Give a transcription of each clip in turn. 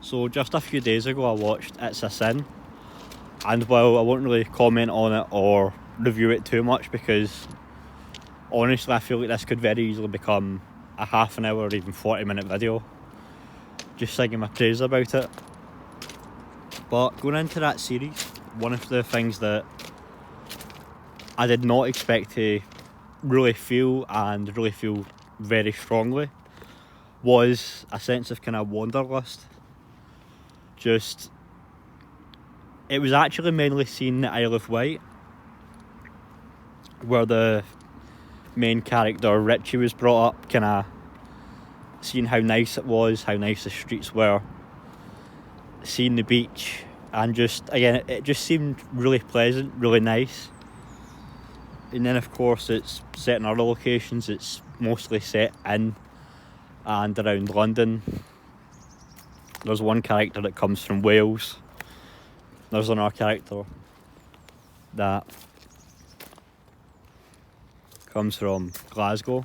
So just a few days ago I watched It's a Sin, and while I won't really comment on it or review it too much, because honestly I feel like this could very easily become a half an hour or even 40-minute video just singing my praise about it. But going into that series, one of the things that I did not expect to really feel very strongly was a sense of kind of wanderlust. It was actually mainly seen in the Isle of Wight, where the main character Richie was brought up, kind of seeing how nice it was, how nice the streets were, seeing the beach, and it just seemed really pleasant, really nice. And then of course it's set in other locations. It's mostly set in and around London. There's one character that comes from Wales. There's another character that comes from Glasgow.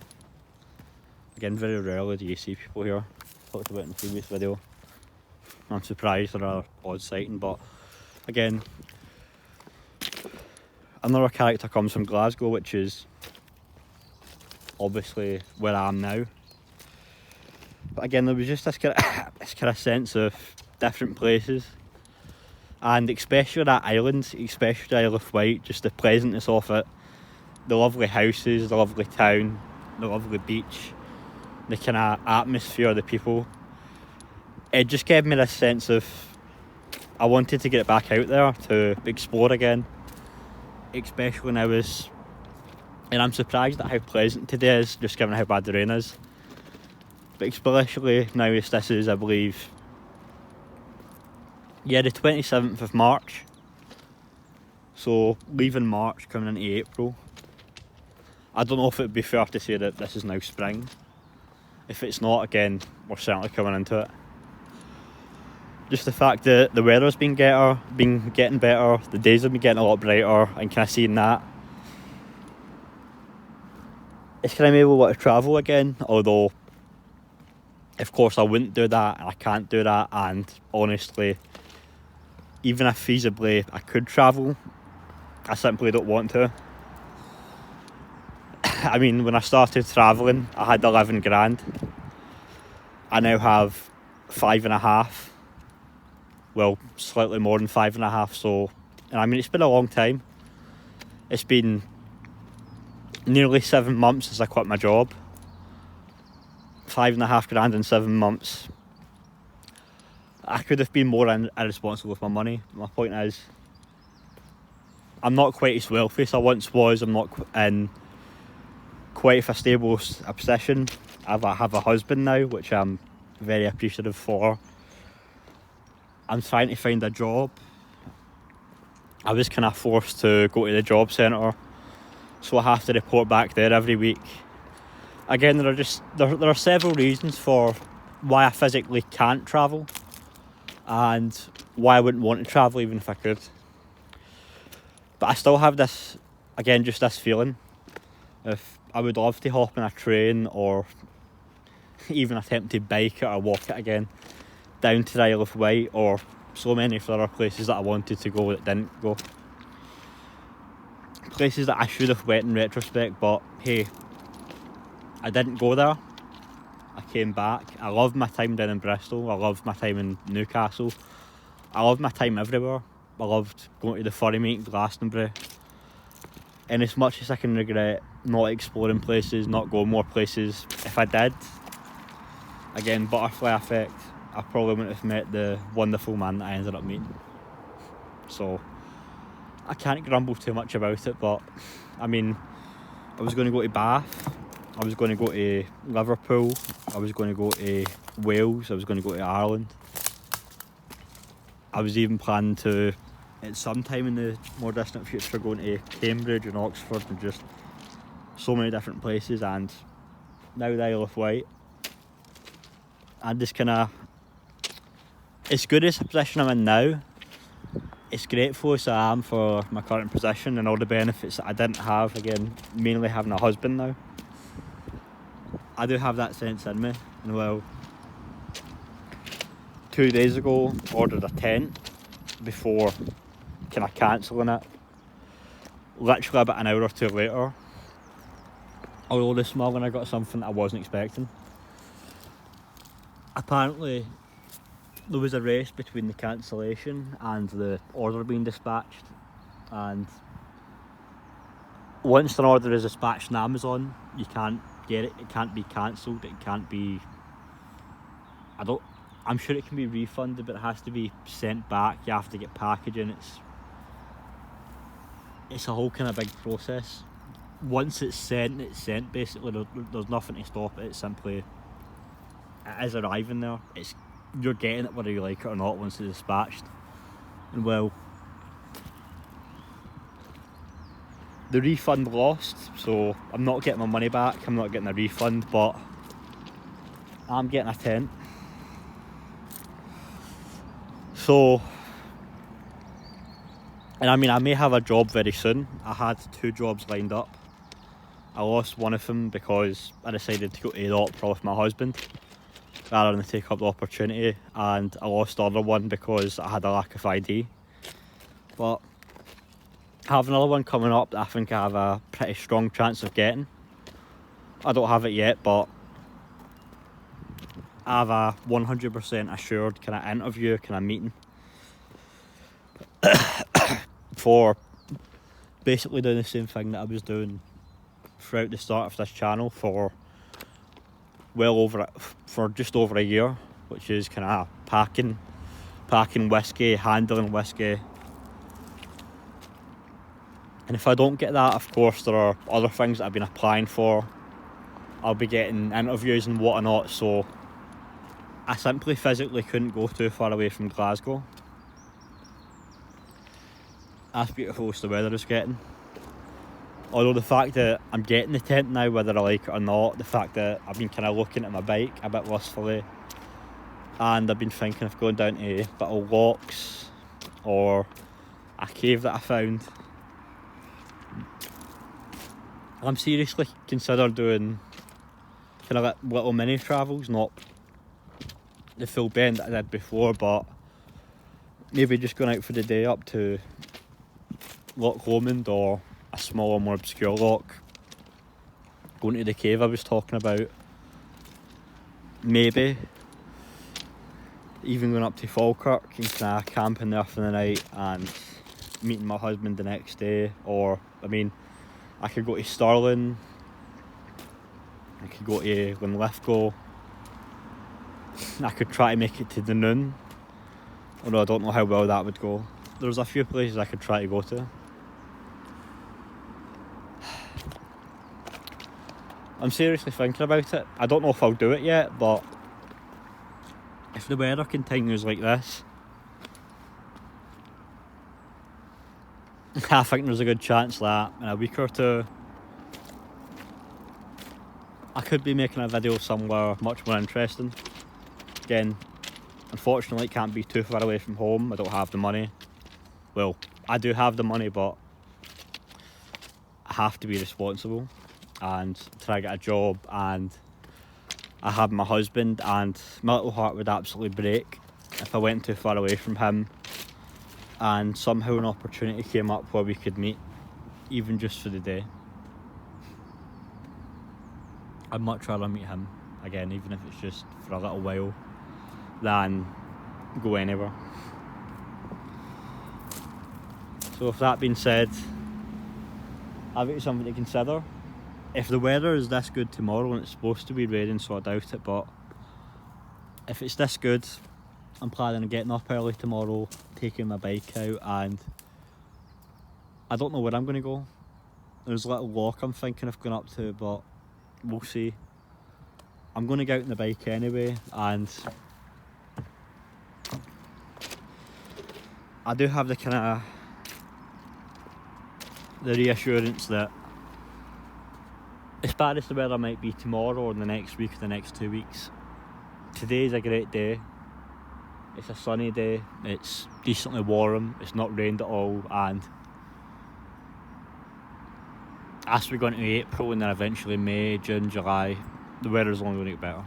Again, very rarely do you see people here. Talked about it in the previous video. I'm surprised they're an odd sighting, but again, another character comes from Glasgow, which is obviously where I am now. But again, there was just this kind of sense of different places, and especially that island, especially the Isle of Wight, just the pleasantness of it, the lovely houses, the lovely town, the lovely beach, the kind of atmosphere of the people. It just gave me this sense of I wanted to get back out there to explore again, especially when and I'm surprised at how pleasant today is, just given how bad the rain is. But especially now as this is, I believe, the 27th of March. So leaving March, coming into April. I don't know if it would be fair to say that this is now spring. If it's not, again, we're certainly coming into it. Just the fact that the weather's been getting better, the days have been getting a lot brighter, and kind of seeing that, it's kind of able to want to travel again, although of course I wouldn't do that, and I can't do that, and honestly, even if feasibly I could travel, I simply don't want to. I mean, when I started travelling, I had 11 grand. I now have 5.5. Well, slightly more than 5.5. So, and I mean, it's been a long time. It's been nearly 7 months since I quit my job. 5.5 grand in 7 months. I could have been more irresponsible with my money. My point is, I'm not quite as wealthy as I once was. I'm not in quite a stable position. I have a husband now, which I'm very appreciative for. I'm trying to find a job. I was kind of forced to go to the job centre, so I have to report back there every week. Again, there are several reasons for why I physically can't travel, and why I wouldn't want to travel even if I could. But I still have this feeling. If I would love to hop on a train, or even attempt to bike it or walk it again, down to the Isle of Wight, or so many other places that I wanted to go that didn't go. Places that I should have went in retrospect, but hey, I didn't go there. I came back. I loved my time down in Bristol. I loved my time in Newcastle. I loved my time everywhere. I loved going to the furry meet in Glastonbury. And as much as I can regret not exploring places, not going more places, if I did, again, butterfly effect, I probably wouldn't have met the wonderful man that I ended up meeting. So I can't grumble too much about it, but I mean, I was going to go to Bath, I was going to go to Liverpool, I was going to go to Wales, I was going to go to Ireland. I was even planning to, at some time in the more distant future, going to Cambridge and Oxford, and just so many different places. And now the Isle of Wight, and just kind of, as good as the position I'm in now, as grateful as I am for my current position and all the benefits that I didn't have, again, mainly having a husband now, I do have that sense in me, and well, 2 days ago ordered a tent before kind of cancelling it. Literally about an hour or two later, although this morning I got something I wasn't expecting. Apparently there was a race between the cancellation and the order being dispatched, and once an order is dispatched on Amazon, you can't get it. It can't be cancelled. It can't be. I'm sure it can be refunded, but it has to be sent back. You have to get packaging. It's a whole kind of big process. Once it's sent basically. There's nothing to stop it. It's simply, it is arriving there. You're getting it whether you like it or not once it's dispatched. And well, the refund lost, so I'm not getting my money back. I'm not getting a refund, but I'm getting a tent. So, and I mean, I may have a job very soon. I had 2 jobs lined up. I lost one of them because I decided to go to the opera with my husband rather than take up the opportunity, and I lost the other one because I had a lack of ID. But I have another one coming up that I think I have a pretty strong chance of getting. I don't have it yet, but I have a 100% assured kind of interview, kind of meeting for basically doing the same thing that I was doing throughout the start of this channel for just over a year, which is kind of packing whiskey, handling whiskey. And if I don't get that, of course there are other things that I've been applying for. I'll be getting interviews and whatnot, so I simply physically couldn't go too far away from Glasgow. As beautiful as the weather is getting. Although the fact that I'm getting the tent now, whether I like it or not, the fact that I've been kind of looking at my bike a bit lustfully, and I've been thinking of going down to Little Locks or a cave that I found. I'm seriously considering doing kind of like little mini travels, not the full bend that I did before, but maybe just going out for the day up to Loch Lomond or a smaller, more obscure loch, going to the cave I was talking about, maybe even going up to Falkirk and kind of camping there for the night and meeting my husband the next day. Or I mean, I could go to Stirling, I could go to Linlithgow, I could try to make it to the Noon, although I don't know how well that would go. There's a few places I could try to go to. I'm seriously thinking about it. I don't know if I'll do it yet, but if the weather continues like this, I think there's a good chance that in a week or two I could be making a video somewhere much more interesting. Again, unfortunately it can't be too far away from home. I don't have the money. Well, I do have the money, but I have to be responsible and try to get a job, and I have my husband, and my little heart would absolutely break if I went too far away from him and somehow an opportunity came up where we could meet, even just for the day. I'd much rather meet him again, even if it's just for a little while, than go anywhere. So with that being said, I've got something to consider. If the weather is this good tomorrow, and it's supposed to be raining, so I doubt it, but if it's this good, I'm planning on getting up early tomorrow, taking my bike out, and I don't know where I'm going to go. There's a little loch I'm thinking of going up to, but we'll see. I'm going to get out on the bike anyway, and I do have the kind of the reassurance that as bad as the weather might be tomorrow or the next week or the next 2 weeks, today's a great day. It's a sunny day, it's decently warm, it's not rained at all, and as we go into April and then eventually May, June, July, the weather's only going to get better.